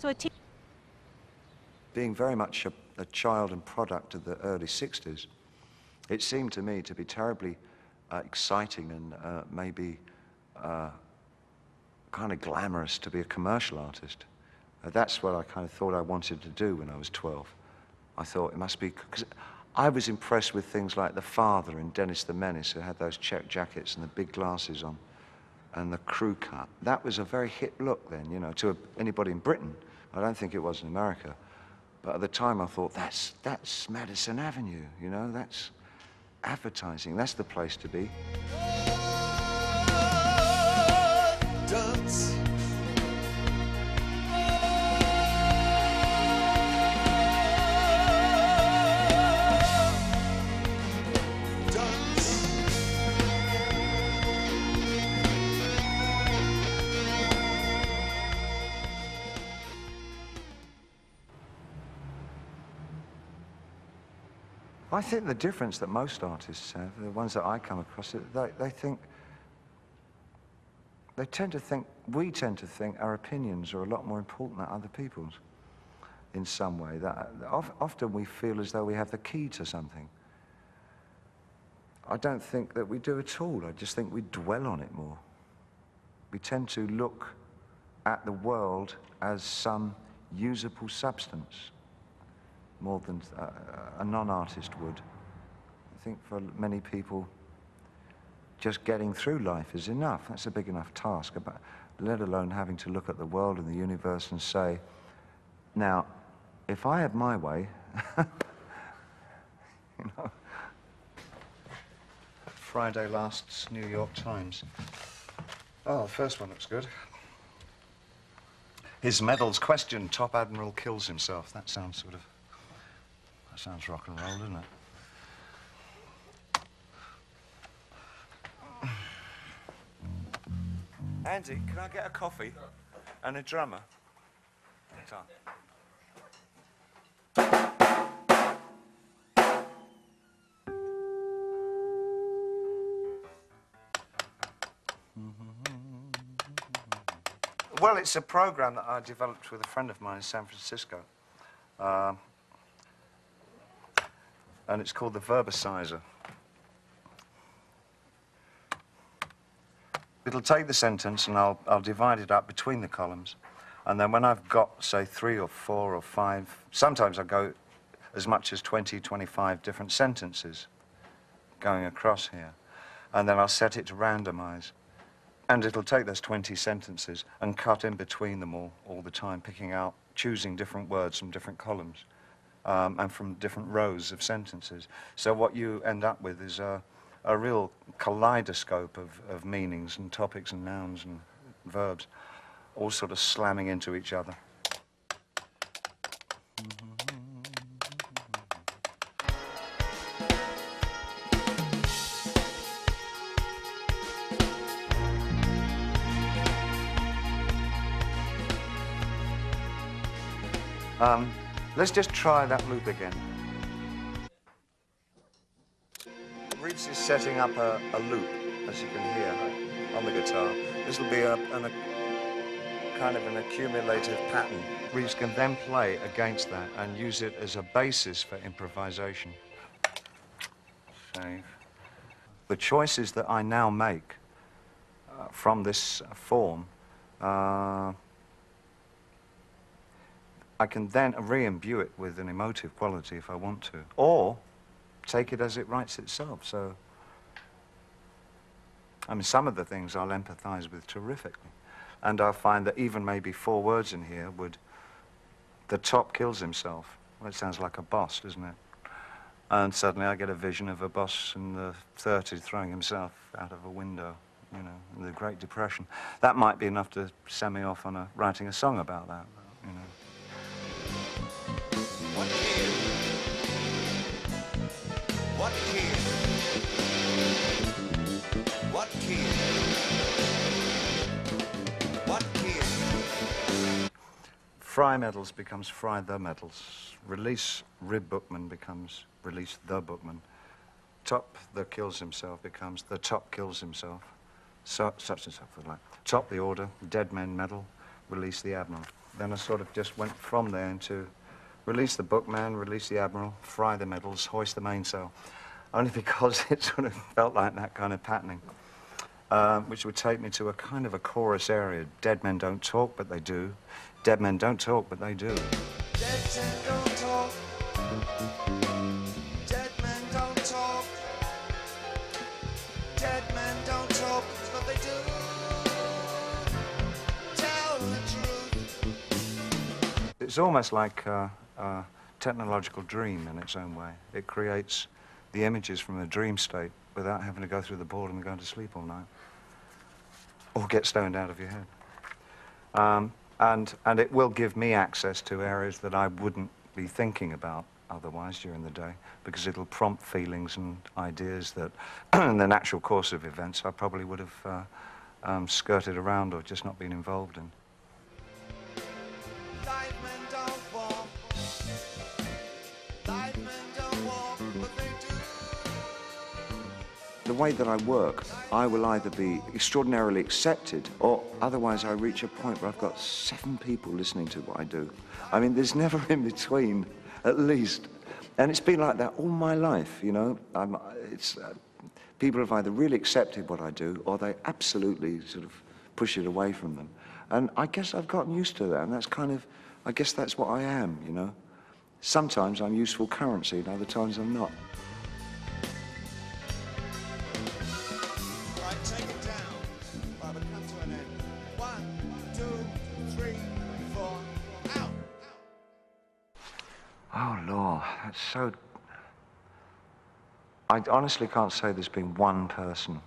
So being very much a child and product of the early 60s, it seemed to me to be terribly exciting and maybe kind of glamorous to be a commercial artist. That's what I kind of thought I wanted to do when I was 12. I thought it must be, because I was impressed with things like the father in Dennis the Menace, who had those check jackets and the big glasses on, and the crew cut. That was a very hip look then, you know, to anybody in Britain. I don't think it was in America. But at the time I thought, that's Madison Avenue, you know, that's advertising, that's the place to be. Dance. I think the difference that most artists have, the ones that I come across, we tend to think our opinions are a lot more important than other people's in some way. That often we feel as though we have the key to something. I don't think that we do at all. I just think we dwell on it more. We tend to look at the world as some usable substance, more than a non-artist would. I think for many people, just getting through life is enough. That's a big enough task, let alone having to look at the world and the universe and say, now, if I had my way, you know. Friday last's New York Times. Oh, the first one looks good. His medals questioned, Top Admiral kills himself. That sounds rock and roll, doesn't it? Andy, can I get a coffee and a drummer? Tom. Well, it's a program that I developed with a friend of mine in San Francisco. And it's called the verbicizer. It'll take the sentence and I'll divide it up between the columns. And then when I've got, say, 3 or 4 or 5, sometimes I go as much as 20, 25 different sentences going across here. And then I'll set it to randomize. And it'll take those 20 sentences and cut in between them all the time, picking out, choosing different words from different columns. And from different rows of sentences. So what you end up with is a real kaleidoscope of meanings and topics and nouns and verbs, all sort of slamming into each other. Let's just try that loop again. Reeves is setting up a loop, as you can hear, on the guitar. This will be a kind of an accumulative pattern. Reeves can then play against that and use it as a basis for improvisation. Save. The choices that I now make from this form, I can then re-imbue it with an emotive quality if I want to, or take it as it writes itself. So, I mean, some of the things I'll empathize with terrifically, and I'll find that even maybe 4 words in here would, the top kills himself. Well, it sounds like a boss, doesn't it? And suddenly I get a vision of a boss in the 30s throwing himself out of a window, you know, in the Great Depression. That might be enough to send me off on writing a song about that, you know. What kid? What kid? What kid? What kid? Fry Medals becomes Fry the Medals. Release Rib Bookman becomes Release the Bookman. Top the kills himself becomes The Top kills himself. So, such and so forth like. Top the Order, Dead Men Medal, Release the Admiral. then I sort of just went from there into release the bookman, release the admiral, fry the medals, hoist the mainsail. Only because it sort of felt like that kind of patterning, which would take me to a kind of a chorus area. Dead men don't talk, but they do. Dead men don't talk, but they do. Dead men don't talk. Dead men don't talk. Dead men don't talk, but they do. Tell the truth. It's almost like a technological dream in its own way. It creates the images from a dream state without having to go through the boredom and going to sleep all night. Or get stoned out of your head. And it will give me access to areas that I wouldn't be thinking about otherwise during the day, because it'll prompt feelings and ideas that in the natural course of events I probably would have skirted around or just not been involved in. Light men don't walk. Light men don't walk, but they do. The way that I work, I will either be extraordinarily accepted, or otherwise I reach a point where I've got 7 people listening to what I do. I mean, there's never in between, at least. And it's been like that all my life, you know. People have either really accepted what I do, or they absolutely sort of push it away from them. And I guess I've gotten used to that, and that's kind of, I guess that's what I am, you know. Sometimes I'm useful currency, and other times I'm not. Right, take it down. While it comes to an end. 1, 2, 3, 4, out. Oh, Lord, that's so... I honestly can't say there's been one person,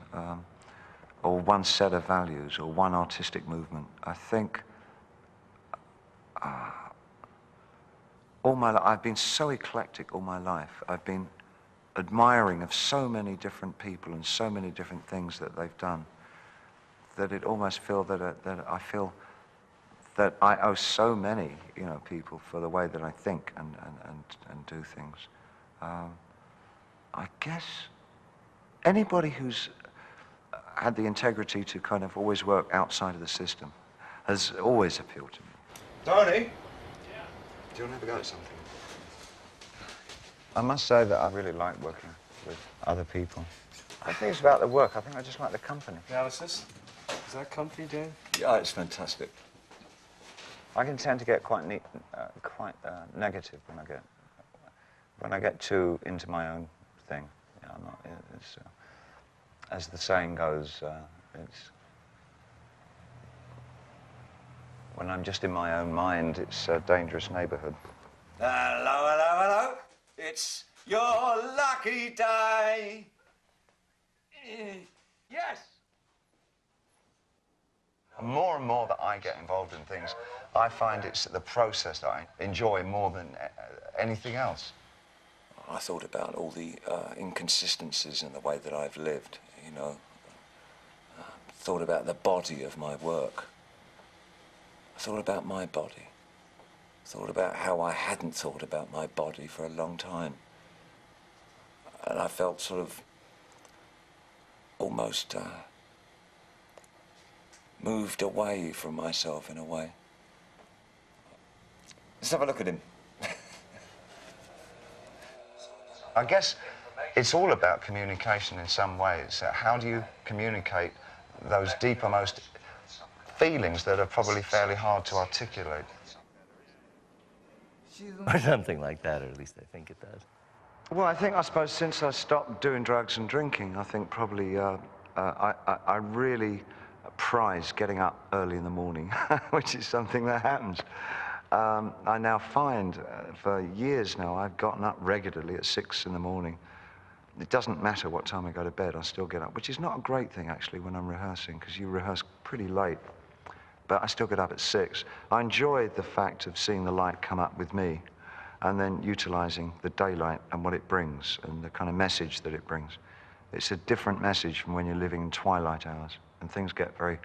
or one set of values, or one artistic movement. I think all my life, I've been so eclectic all my life. I've been admiring of so many different people and so many different things that they've done, that it almost feel that I feel that I owe so many, you know, people for the way that I think and do things. I guess anybody who's had the integrity to kind of always work outside of the system has always appealed to me. Tony? Do you want to have a go at something? I must say that I really like working with other people. I think it's about the work. I think I just like the company. Analysis? Is that company, Dave? Yeah, it's fantastic. I can tend to get quite negative when I get too into my own thing. You know, I'm not, it's, as the saying goes, it's when I'm just in my own mind, it's a dangerous neighborhood. Hello, hello, hello. It's your lucky day. Yes. And more that I get involved in things, I find it's the process that I enjoy more than anything else. I thought about all the inconsistencies in the way that I've lived, you know. Thought about the body of my work. I thought about my body. Thought about how I hadn't thought about my body for a long time. And I felt sort of almost moved away from myself in a way. Let's have a look at him. I guess it's all about communication in some ways. How do you communicate those deepermost feelings that are probably fairly hard to articulate? Or something like that, or at least I think it does. Well, I suppose since I stopped doing drugs and drinking, I think probably I really prize getting up early in the morning, which is something that happens. I now find, for years now, I've gotten up regularly at 6 in the morning. It doesn't matter what time I go to bed, I still get up, which is not a great thing, actually, when I'm rehearsing, because you rehearse pretty late. But I still get up at 6. I enjoy the fact of seeing the light come up with me, and then utilizing the daylight and what it brings, and the kind of message that it brings. It's a different message from when you're living in twilight hours, and things get very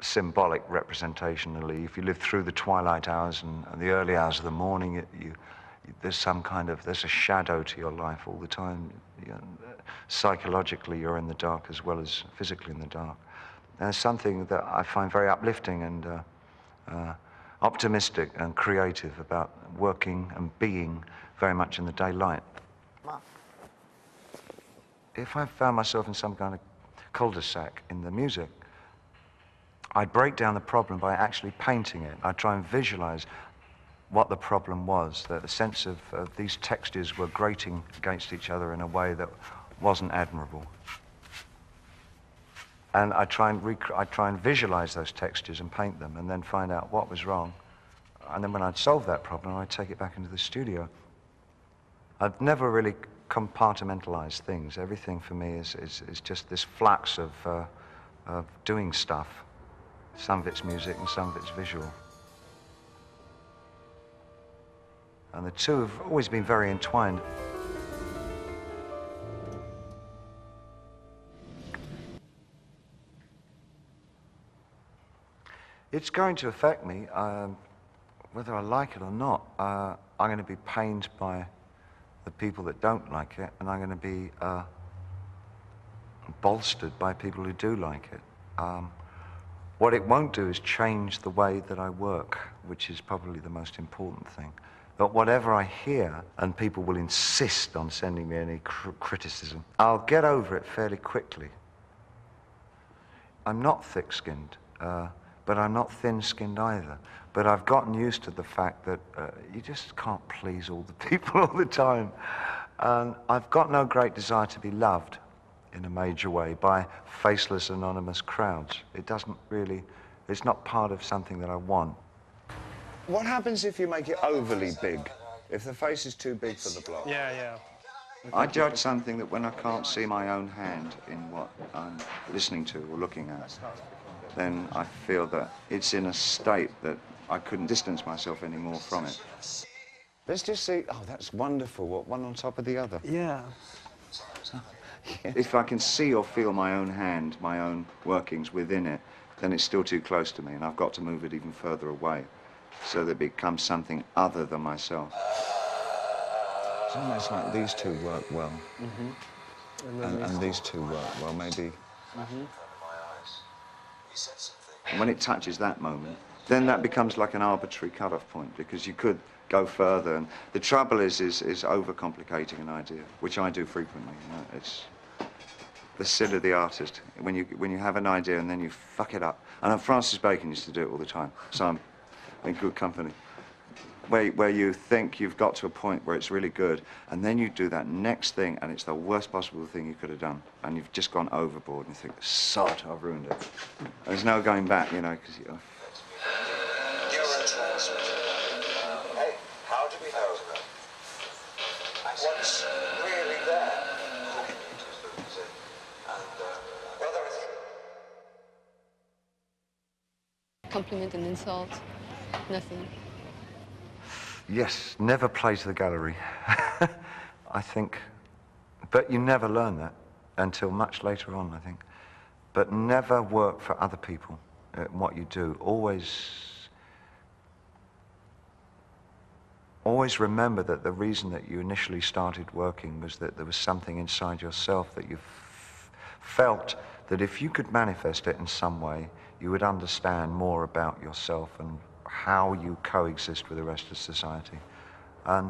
symbolic representationally. If you live through the twilight hours and the early hours of the morning, there's a shadow to your life all the time. Psychologically, you're in the dark as well as physically in the dark. And it's something that I find very uplifting and optimistic and creative about working and being very much in the daylight. If I found myself in some kind of cul-de-sac in the music, I'd break down the problem by actually painting it. I'd try and visualize what the problem was, that the sense of these textures were grating against each other in a way that wasn't admirable. And I'd try and visualize those textures and paint them and then find out what was wrong. And then when I'd solve that problem, I'd take it back into the studio. I've never really compartmentalized things. Everything for me is just this flux of doing stuff. Some of it's music and some of it's visual. And the two have always been very entwined. It's going to affect me, whether I like it or not. I'm going to be pained by the people that don't like it, and I'm going to be bolstered by people who do like it. What it won't do is change the way that I work, which is probably the most important thing. But whatever I hear, and people will insist on sending me any criticism, I'll get over it fairly quickly. I'm not thick-skinned. But I'm not thin-skinned either. But I've gotten used to the fact that you just can't please all the people all the time. And I've got no great desire to be loved in a major way by faceless, anonymous crowds. It doesn't really, it's not part of something that I want. What happens if you make it overly big? If the face is too big for the block? Yeah. I judge something that when I can't see my own hand in what I'm listening to or looking at, then I feel that it's in a state that I couldn't distance myself anymore from it. Let's just see. Oh, that's wonderful. What, one on top of the other? Yeah. If I can see or feel my own hand, my own workings within it, then it's still too close to me, and I've got to move it even further away so that it becomes something other than myself. It's almost like these two work well. Mm-hmm. And these two work well, maybe. Mm-hmm. And when it touches that moment, then that becomes like an arbitrary cut-off point, because you could go further. And the trouble is overcomplicating an idea, which I do frequently. You know? It's the sin of the artist when you have an idea and then you fuck it up. And Francis Bacon used to do it all the time, so I'm in good company. Where you think you've got to a point where it's really good, and then you do that next thing, and it's the worst possible thing you could have done, and you've just gone overboard, and you think, sod, I've ruined it. There's no going back, you know, because you... Hey, how do we know what's really there? Well, there is... Compliment and insult, nothing. Yes, never play to the gallery. I think, but you never learn that until much later on, I think. But never work for other people at what you do. Always remember that the reason that you initially started working was that there was something inside yourself that you felt that if you could manifest it in some way, you would understand more about yourself and how you coexist with the rest of society. And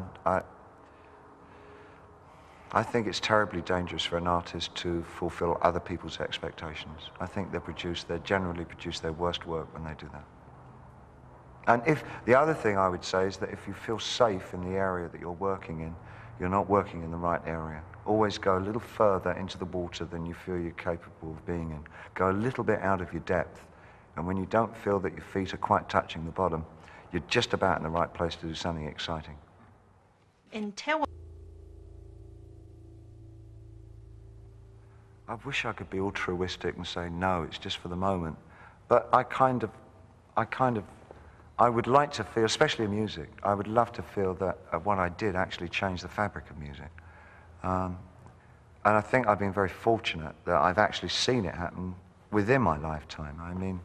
I think it's terribly dangerous for an artist to fulfill other people's expectations. I think they generally produce their worst work when they do that. And the other thing I would say is that if you feel safe in the area that you're working in, you're not working in the right area. Always go a little further into the water than you feel you're capable of being in. Go a little bit out of your depth. And when you don't feel that your feet are quite touching the bottom, you're just about in the right place to do something exciting. I wish I could be altruistic and say, no, it's just for the moment. But I would like to feel, especially in music, I would love to feel that what I did actually changed the fabric of music. And I think I've been very fortunate that I've actually seen it happen within my lifetime. I mean,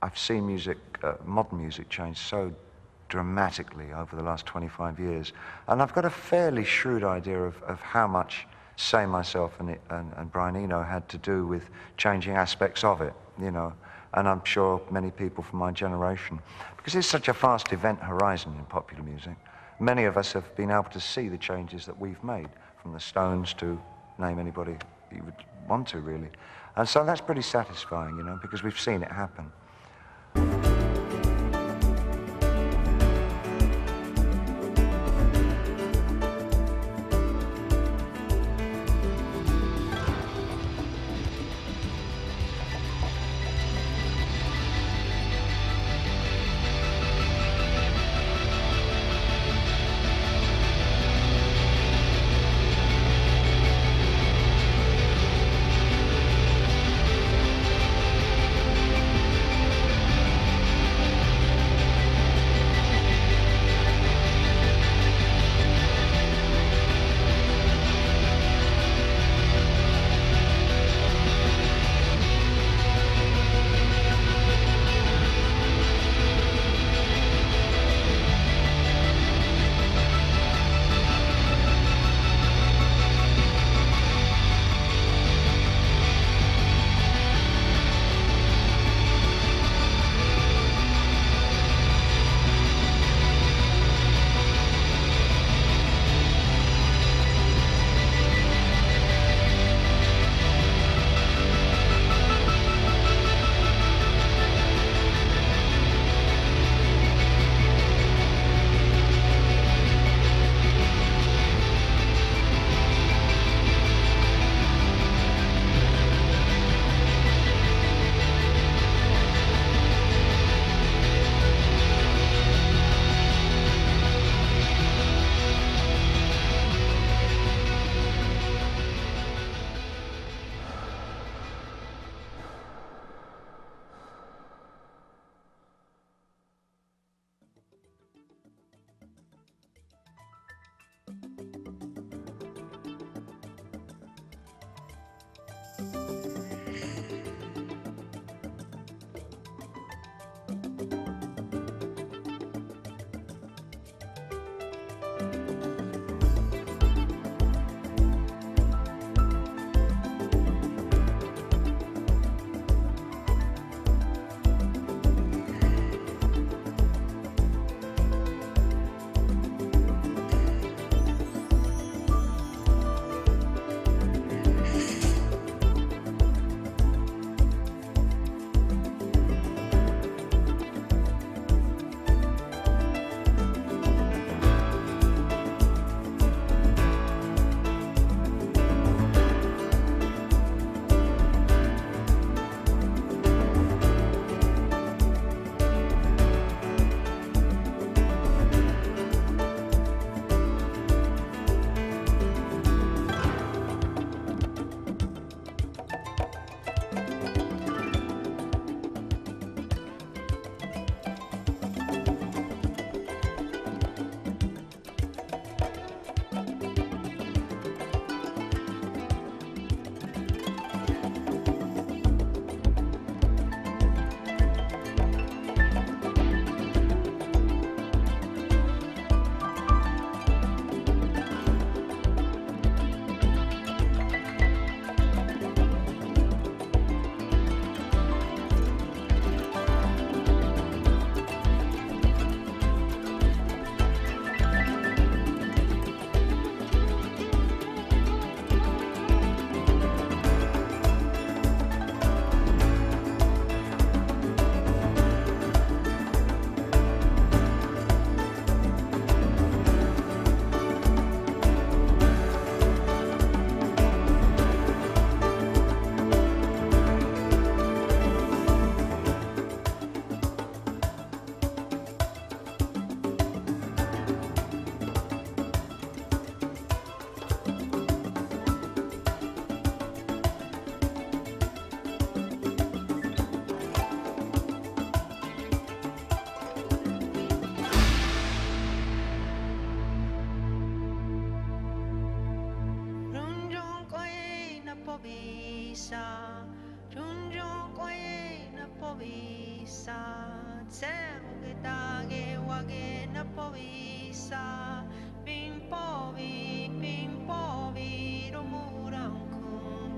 I've seen music, modern music, change so dramatically over the last 25 years. And I've got a fairly shrewd idea of how much, say, myself and Brian Eno had to do with changing aspects of it, you know. and I'm sure many people from my generation, because it's such a fast event horizon in popular music. Many of us have been able to see the changes that we've made, from the Stones to name anybody you would want to, really. And so that's pretty satisfying, you know, because we've seen it happen.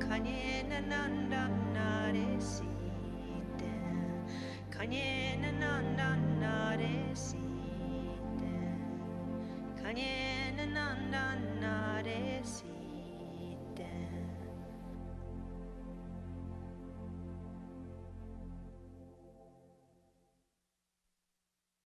Kanye na nanda nare si den Kanye na na na na resite. Kanye